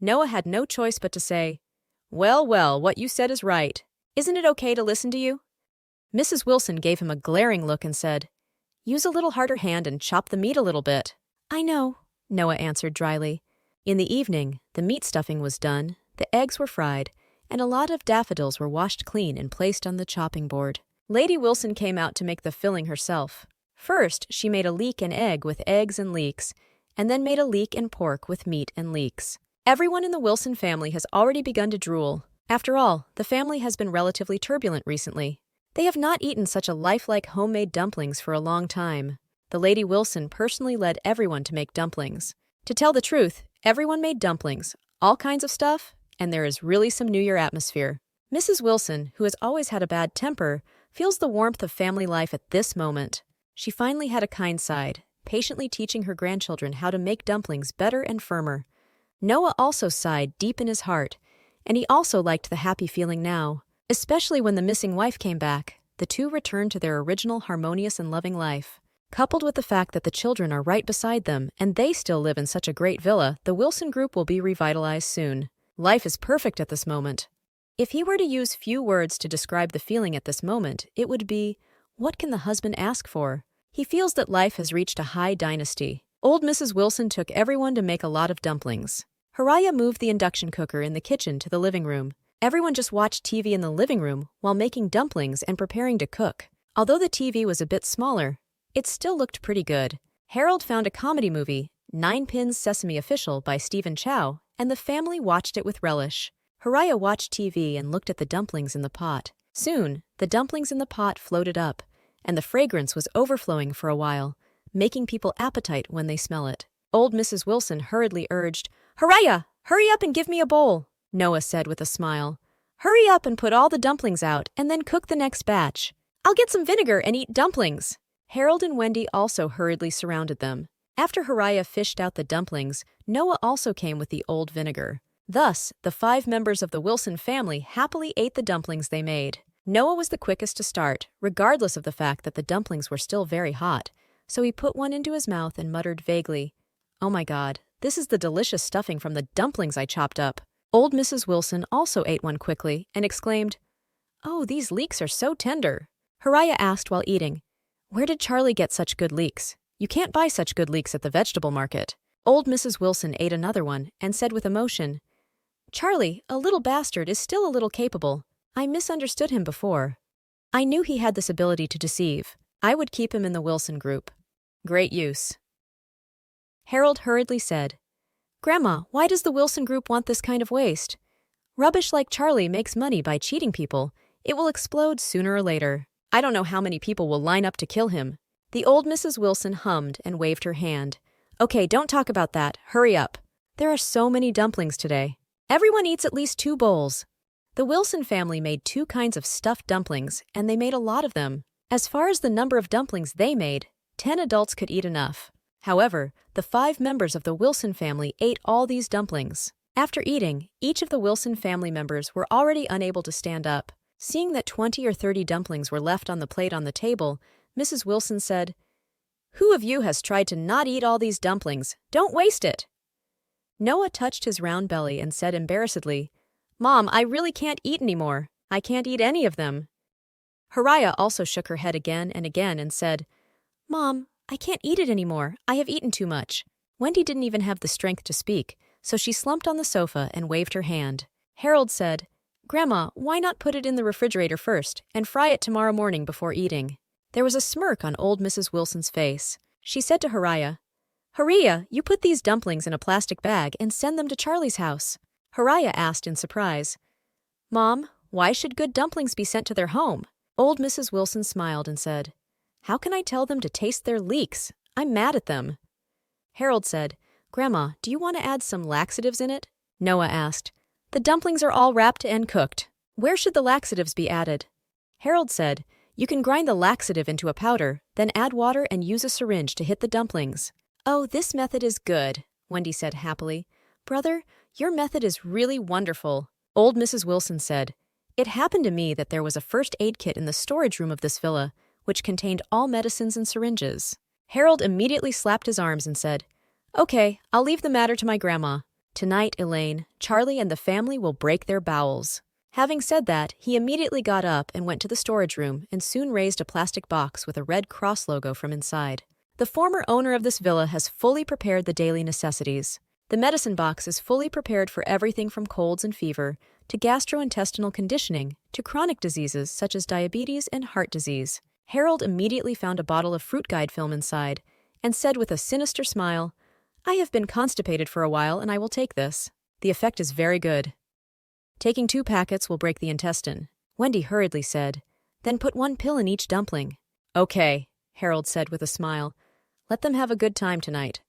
Noah had no choice but to say, "Well, well, what you said is right. Isn't it okay to listen to you?" Mrs. Wilson gave him a glaring look and said, "Use a little harder hand and chop the meat a little bit." "I know," Noah answered dryly. In the evening, the meat stuffing was done, the eggs were fried, and a lot of daffodils were washed clean and placed on the chopping board. Lady Wilson came out to make the filling herself. First, she made a leek and egg with eggs and leeks, and then made a leek and pork with meat and leeks. Everyone in the Wilson family has already begun to drool. After all, the family has been relatively turbulent recently. They have not eaten such a lifelike homemade dumplings for a long time. The Lady Wilson personally led everyone to make dumplings. To tell the truth, everyone made dumplings, all kinds of stuff, and there is really some New Year atmosphere. Mrs. Wilson, who has always had a bad temper, feels the warmth of family life at this moment. She finally had a kind side, patiently teaching her grandchildren how to make dumplings better and firmer. Noah also sighed deep in his heart, and he also liked the happy feeling now. Especially when the missing wife came back, the two returned to their original harmonious and loving life. Coupled with the fact that the children are right beside them and they still live in such a great villa, the Wilson group will be revitalized soon. Life is perfect at this moment. If he were to use few words to describe the feeling at this moment, it would be, what can the husband ask for? He feels that life has reached a high dynasty. Old Mrs. Wilson took everyone to make a lot of dumplings. Haraya moved the induction cooker in the kitchen to the living room. Everyone just watched TV in the living room while making dumplings and preparing to cook. Although the TV was a bit smaller, it still looked pretty good. Harold found a comedy movie, Nine Pins Sesame Official by Stephen Chow, and the family watched it with relish. Haraya watched TV and looked at the dumplings in the pot. Soon, the dumplings in the pot floated up, and the fragrance was overflowing for a while, making people appetite when they smell it. Old Mrs. Wilson hurriedly urged, "Haraya, hurry up and give me a bowl," Noah said with a smile. "Hurry up and put all the dumplings out and then cook the next batch. I'll get some vinegar and eat dumplings." Harold and Wendy also hurriedly surrounded them. After Haraya fished out the dumplings, Noah also came with the old vinegar. Thus, the 5 members of the Wilson family happily ate the dumplings they made. Noah was the quickest to start, regardless of the fact that the dumplings were still very hot, so he put one into his mouth and muttered vaguely, "Oh my God, this is the delicious stuffing from the dumplings I chopped up." Old Mrs. Wilson also ate one quickly and exclaimed, "Oh, these leeks are so tender." Haraya asked while eating, "Where did Charlie get such good leeks? You can't buy such good leeks at the vegetable market." Old Mrs. Wilson ate another one and said with emotion, "Charlie, a little bastard, is still a little capable. I misunderstood him before. I knew he had this ability to deceive. I would keep him in the Wilson group. Great use." Harold hurriedly said, "Grandma, why does the Wilson group want this kind of waste? Rubbish like Charlie makes money by cheating people. It will explode sooner or later. I don't know how many people will line up to kill him." The old Mrs. Wilson hummed and waved her hand. "Okay, don't talk about that. Hurry up. There are so many dumplings today. Everyone eats at least 2 bowls." The Wilson family made 2 kinds of stuffed dumplings, and they made a lot of them. As far as the number of dumplings they made, 10 adults could eat enough. However, the 5 members of the Wilson family ate all these dumplings. After eating, each of the Wilson family members were already unable to stand up. Seeing that 20 or 30 dumplings were left on the plate on the table, Mrs. Wilson said, "Who of you has tried to not eat all these dumplings? Don't waste it." Noah touched his round belly and said embarrassedly, "Mom, I really can't eat anymore. I can't eat any of them." Haraya also shook her head again and said, "Mom, I can't eat it anymore. I have eaten too much." Wendy didn't even have the strength to speak, so she slumped on the sofa and waved her hand. Harold said, "Grandma, why not put it in the refrigerator first and fry it tomorrow morning before eating?" There was a smirk on old Mrs. Wilson's face. She said to Haraya, "Haraya, you put these dumplings in a plastic bag and send them to Charlie's house." Haraya asked in surprise, "Mom, why should good dumplings be sent to their home?" Old Mrs. Wilson smiled and said, "How can I tell them to taste their leeks? I'm mad at them." Harold said, "Grandma, do you want to add some laxatives in it?" Noah asked, "The dumplings are all wrapped and cooked. Where should the laxatives be added?" Harold said, "You can grind the laxative into a powder, then add water and use a syringe to hit the dumplings." "Oh, this method is good," Wendy said happily. "Brother, your method is really wonderful." Old Mrs. Wilson said, "It happened to me that there was a first aid kit in the storage room of this villa, which contained all medicines and syringes." Harold immediately slapped his arms and said, "Okay, I'll leave the matter to my grandma. Tonight, Elaine, Charlie and the family will break their bowels. Having said that, he immediately got up and went to the storage room and soon raised a plastic box with a red cross logo from inside. The former owner of this villa has fully prepared the daily necessities. The medicine box is fully prepared for everything from colds and fever to gastrointestinal conditioning to chronic diseases such as diabetes and heart disease. Harold immediately found a bottle of fruit guide film inside and said with a sinister smile, "I have been constipated for a while and I will take this. The effect is very good. Taking 2 packets will break the intestine." Wendy hurriedly said, "Then put 1 pill in each dumpling." "Okay," Harold said with a smile. "Let them have a good time tonight."